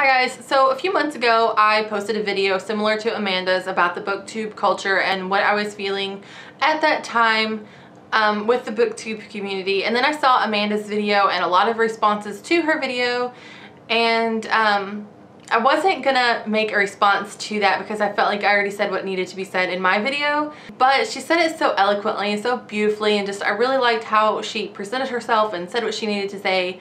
Hi guys, so a few months ago I posted a video similar to Amanda's about the BookTube culture and what I was feeling at that time with the BookTube community. And then I saw Amanda's video and a lot of responses to her video, and I wasn't gonna make a response to that because I felt like I already said what needed to be said in my video, but she said it so eloquently and so beautifully, and just I really liked how she presented herself and said what she needed to say.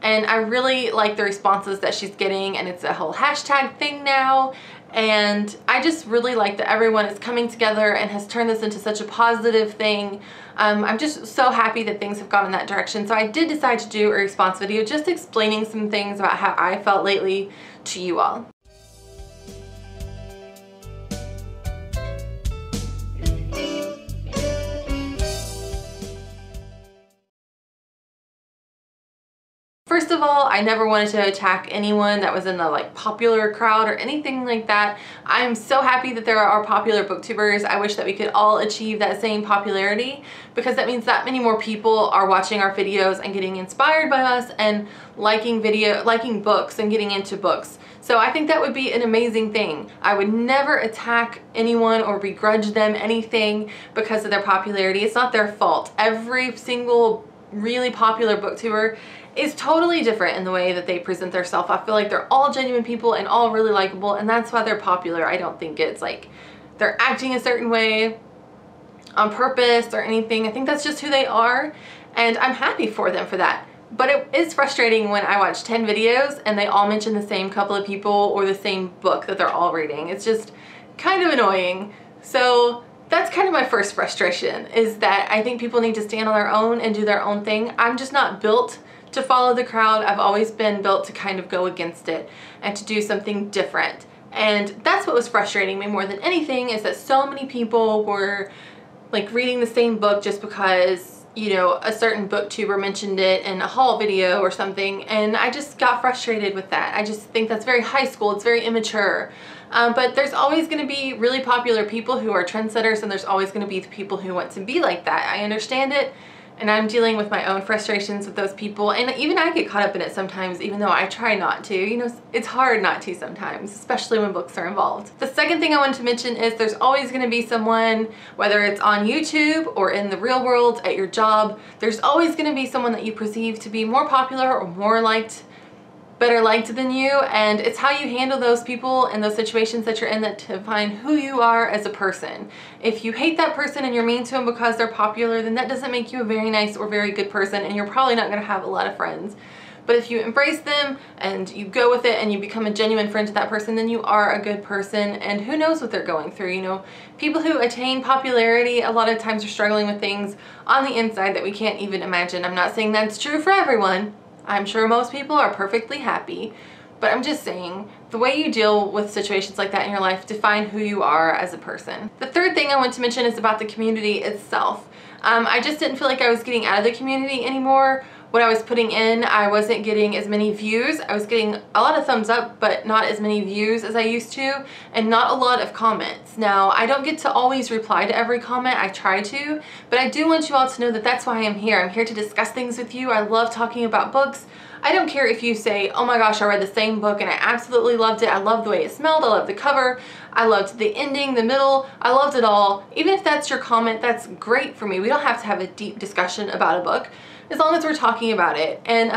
And I really like the responses that she's getting, and it's a whole hashtag thing now. And I just really like that everyone is coming together and has turned this into such a positive thing. I'm just so happy that things have gone in that direction. So I did decide to do a response video just explaining some things about how I felt lately to you all. First of all, I never wanted to attack anyone that was in the popular crowd or anything like that. I'm so happy that there are popular booktubers. I wish that we could all achieve that same popularity, because that means that many more people are watching our videos and getting inspired by us and liking books and getting into books. So I think that would be an amazing thing. I would never attack anyone or begrudge them anything because of their popularity. It's not their fault. Every single really popular booktuber is totally different in the way that they present themselves. I feel like they're all genuine people and all really likable, and that's why they're popular. I don't think it's like they're acting a certain way on purpose or anything. I think that's just who they are, and I'm happy for them for that. But it is frustrating when I watch 10 videos and they all mention the same couple of people or the same book that they're all reading. It's just kind of annoying. So that's kind of my first frustration, is that I think people need to stand on their own and do their own thing. I'm just not built to follow the crowd. I've always been built to kind of go against it and to do something different. And that's what was frustrating me more than anything, is that so many people were reading the same book just because, you know, a certain booktuber mentioned it in a haul video or something, and I just got frustrated with that. I just think that's very high school. It's very immature. But there's always going to be really popular people who are trendsetters, and there's always going to be the people who want to be like that. I understand it, and I'm dealing with my own frustrations with those people, and even I get caught up in it sometimes, even though I try not to. You know, it's hard not to sometimes, especially when books are involved. The second thing I wanted to mention is there's always going to be someone, whether it's on YouTube or in the real world at your job, there's always going to be someone that you perceive to be more popular or more liked, better liked than you, and it's how you handle those people and those situations that you're in that define who you are as a person. If you hate that person and you're mean to them because they're popular, then that doesn't make you a very nice or very good person, and you're probably not going to have a lot of friends. But if you embrace them and you go with it and you become a genuine friend to that person, then you are a good person, and who knows what they're going through. You know, people who attain popularity a lot of times are struggling with things on the inside that we can't even imagine. I'm not saying that's true for everyone. I'm sure most people are perfectly happy, but I'm just saying the way you deal with situations like that in your life define who you are as a person. The third thing I want to mention is about the community itself. I just didn't feel like I was getting out of the community anymore. What I was putting in, I wasn't getting as many views. I was getting a lot of thumbs up, but not as many views as I used to, and not a lot of comments. Now, I don't get to always reply to every comment. I try to, but I do want you all to know that that's why I'm here. I'm here to discuss things with you. I love talking about books. I don't care if you say, oh my gosh, I read the same book and I absolutely loved it. I loved the way it smelled. I loved the cover. I loved the ending, the middle. I loved it all. Even if that's your comment, that's great for me. We don't have to have a deep discussion about a book, as long as we're talking about it. And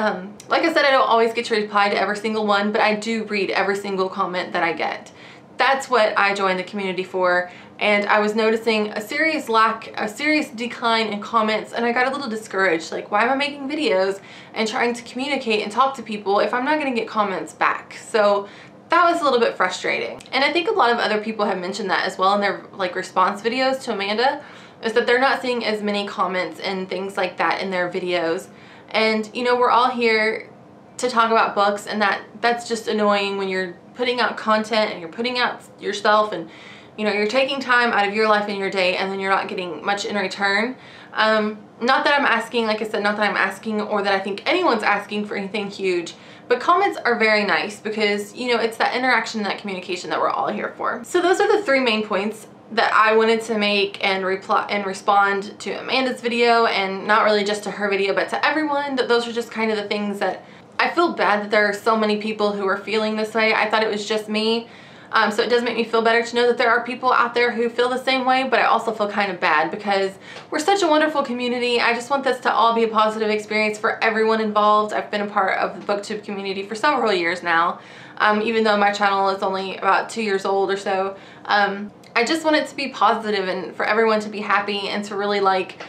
like I said, I don't always get to reply to every single one, but I do read every single comment that I get. That's what I joined the community for. And I was noticing a serious decline in comments, and I got a little discouraged. Like, why am I making videos and trying to communicate and talk to people if I'm not going to get comments back? So that was a little bit frustrating. And I think a lot of other people have mentioned that as well in their response videos to Amanda, is that they're not seeing as many comments and things like that in their videos. And you know, we're all here to talk about books, and that's just annoying when you're putting out content and you're putting out yourself, and you know, you're taking time out of your life and your day, and then you're not getting much in return. Not that I'm asking, like I said, not that I'm asking or that I think anyone's asking for anything huge, but comments are very nice because, you know, it's that interaction and that communication that we're all here for. So those are the three main points that I wanted to make and respond to Amanda's video, and not really just to her video, but to everyone. Those are just kind of the things that I feel bad that there are so many people who are feeling this way. I thought it was just me. So it does make me feel better to know that there are people out there who feel the same way, but I also feel kind of bad because we're such a wonderful community. I just want this to all be a positive experience for everyone involved. I've been a part of the BookTube community for several years now, even though my channel is only about 2 years old or so. I just want it to be positive and for everyone to be happy and to really like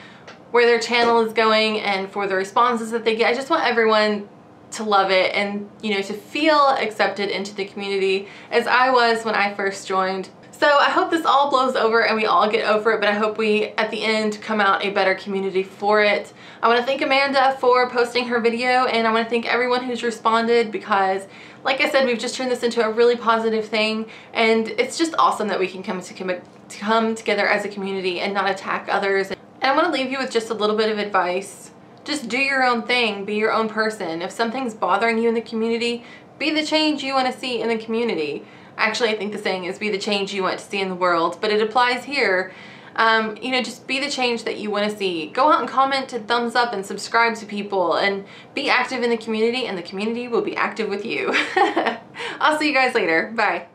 where their channel is going and for the responses that they get. I just want everyone to love it and, you know, to feel accepted into the community as I was when I first joined. So I hope this all blows over and we all get over it, but I hope we at the end come out a better community for it. I want to thank Amanda for posting her video, and I want to thank everyone who's responded because, like I said, we've just turned this into a really positive thing, and it's just awesome that we can come together as a community and not attack others. And I want to leave you with just a little bit of advice. Just do your own thing, be your own person. If something's bothering you in the community, be the change you want to see in the community. Actually, I think the saying is be the change you want to see in the world, but it applies here. You know, just be the change that you want to see. Go out and comment and thumbs up and subscribe to people and be active in the community, and the community will be active with you. I'll see you guys later. Bye.